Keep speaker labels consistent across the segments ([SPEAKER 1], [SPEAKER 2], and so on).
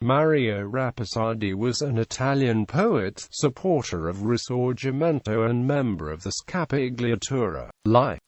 [SPEAKER 1] Mario Rapisardi was an Italian poet, supporter of Risorgimento and member of the Scapigliatura.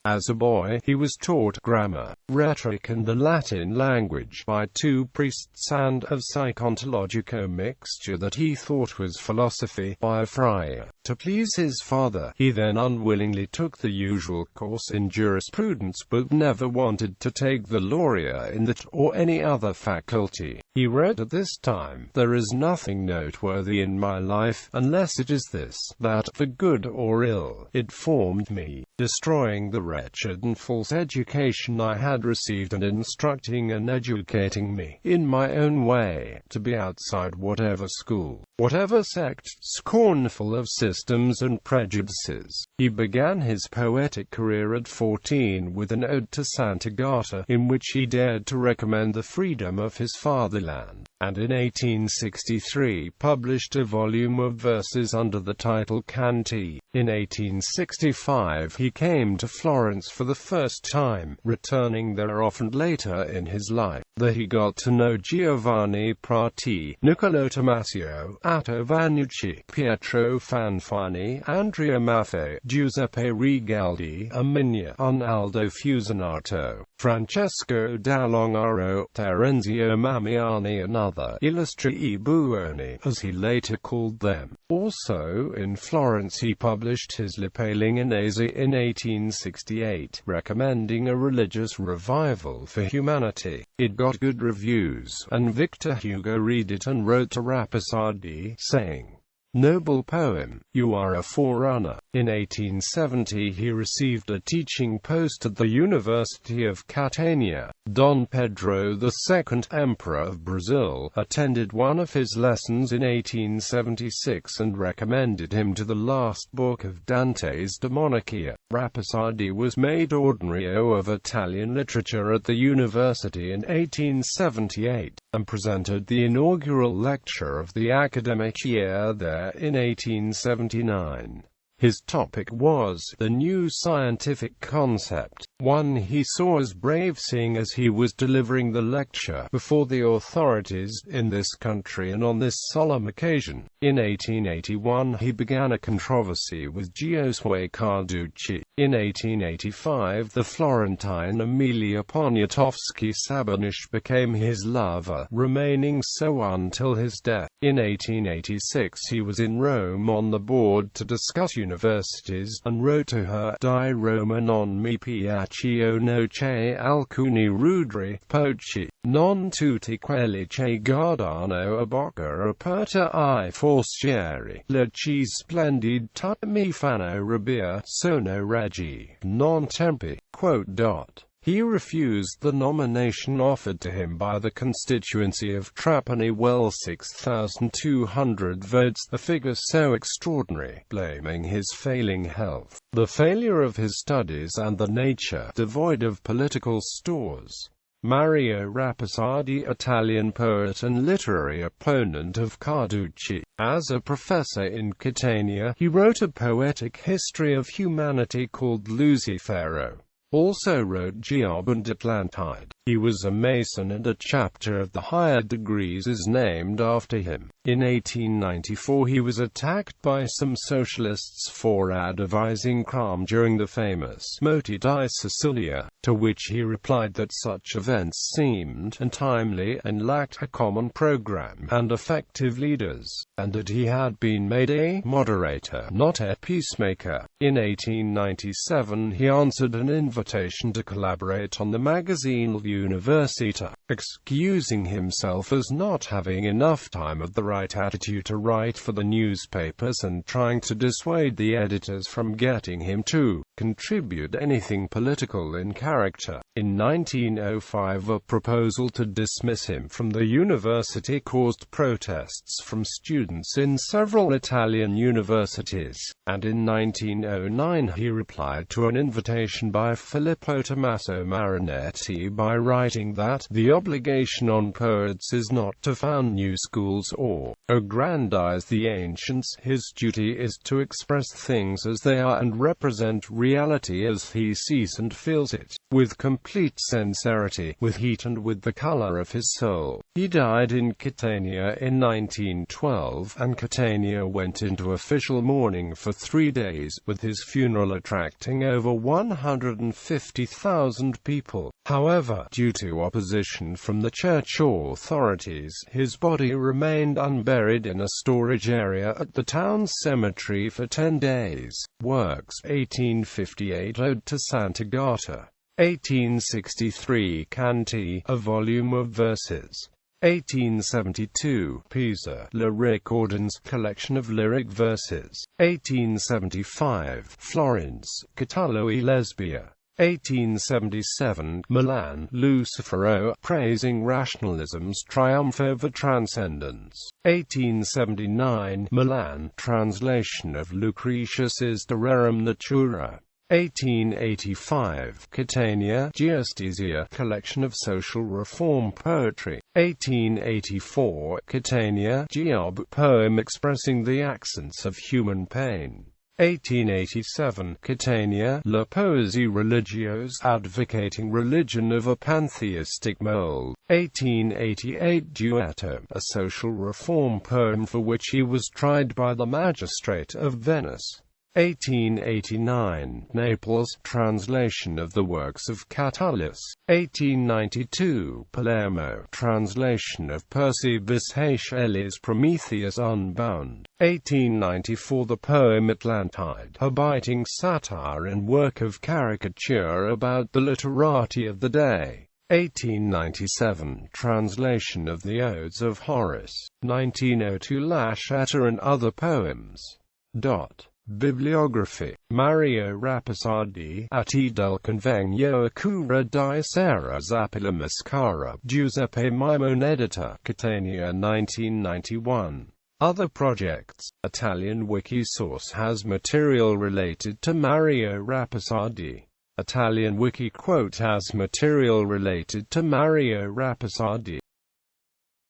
[SPEAKER 1] As a boy, he was taught grammar, rhetoric and the Latin language by two priests and of psychontological mixture that he thought was philosophy by a friar. To please his father, he then unwillingly took the usual course in jurisprudence but never wanted to take the laurea in that or any other faculty. He wrote at this time, "There is nothing noteworthy in my life, unless it is this, that, for good or ill, it formed me, destroying the wretched and false education I had received and instructing and educating me, in my own way, to be outside whatever school, whatever sect, scornful of systems and prejudices." He began his poetic career at 14 with an ode to Sant'Agata, in which he dared to recommend the freedom of his fatherland, and in 1863 published a volume of verses under the title Canti. In 1865 he came to Florence for the first time, returning there often later in his life. There he got to know Giovanni Prati, Niccolò Tommasio, Atto Vannucci, Pietro Fanfani, Andrea Maffei, Giuseppe Rigaldi, Arminia, Arnaldo Fusinato, Francesco Dall'Ongaro, Terenzio Mamiani and other illustri buoni, as he later called them. Also in Florence he published his Le Palinganesi in 1868, recommending a religious revival for humanity. It got good reviews, and Victor Hugo read it and wrote to Rapisardi, saying, "Noble poem, you are a forerunner." In 1870 he received a teaching post at the University of Catania. Dom Pedro II, Emperor of Brazil, attended one of his lessons in 1876 and recommended him to the last book of Dante's De Monarchia. Rapisardi was made Ordinario of Italian Literature at the university in 1878, and presented the inaugural lecture of the academic year there in 1879. His topic was the new scientific concept, one he saw as brave seeing as he was delivering the lecture before the authorities in this country and on this solemn occasion. In 1881 he began a controversy with Giosuè Carducci. In 1885 the Florentine Emilia Poniatowski-Sabinish became his lover, remaining so until his death. In 1886 he was in Rome on the board to discuss universities, and wrote to her, "Di Roma non mi piacciono che alcuni rudri pochi, non tutti quelli che guardano a bocca aperta ai forcieri, le ci splendida mi fanno rabbia, sono raggi, non tempi." He refused the nomination offered to him by the constituency of Trapani, well 6,200 votes, a figure so extraordinary, blaming his failing health, the failure of his studies and the nature devoid of political stores. Mario Rapisardi, Italian poet and literary opponent of Carducci. As a professor in Catania, he wrote a poetic history of humanity called Lucifero. Also wrote Job and Atlantide. He was a Mason and a chapter of the higher degrees is named after him. In 1894 he was attacked by some socialists for advising crime during the famous Moti di Sicilia, to which he replied that such events seemed untimely and lacked a common program and effective leaders, and that he had been made a moderator, not a peacemaker. In 1897 he answered an invitation to collaborate on the magazine Università, excusing himself as not having enough time of the right attitude to write for the newspapers and trying to dissuade the editors from getting him to contribute anything political in character. In 1905 a proposal to dismiss him from the university caused protests from students in several Italian universities, and in 1909 he replied to an invitation by Filippo Tommaso Marinetti by writing that the obligation on poets is not to found new schools or aggrandize the ancients. His duty is to express things as they are and represent reality as he sees and feels it, with complete sincerity, with heat and with the color of his soul. He died in Catania in 1912, and Catania went into official mourning for 3 days, with his funeral attracting over 150,000 people. However, due to opposition from the church authorities, his body remained unburied in a storage area at the town's cemetery for 10 days. Works: 1858 Ode to Santa Gata, 1863 Canti, a volume of verses, 1872 Pisa, Lyricordans, collection of lyric verses, 1875 Florence, Catulo e Lesbia, 1877 Milan, Lucifero, praising rationalism's triumph over transcendence, 1879 Milan, translation of Lucretius's De Rerum Natura, 1885 Catania, Giastesia, collection of social reform poetry, 1884 Catania, Giob, poem expressing the accents of human pain, 1887 Catania, La Poesie Religieuse, advocating religion of a pantheistic mold, 1888 Duetto, a social reform poem for which he was tried by the magistrate of Venice, 1889 Naples, translation of the works of Catullus, 1892 Palermo, translation of Percy Bysshe Shelley's Prometheus Unbound, 1894 the poem Atlantide, a biting satire and work of caricature about the literati of the day, 1897 translation of the Odes of Horace, 1902 Lasciata and other poems. Bibliography: Mario Rapisardi, Atti del Convegno a cura di Sera Zappila Mascara, Giuseppe Maimon, editor, Catania 1991. Other projects: Italian wiki source has material related to Mario Rapisardi. Italian wiki quote has material related to Mario Rapisardi.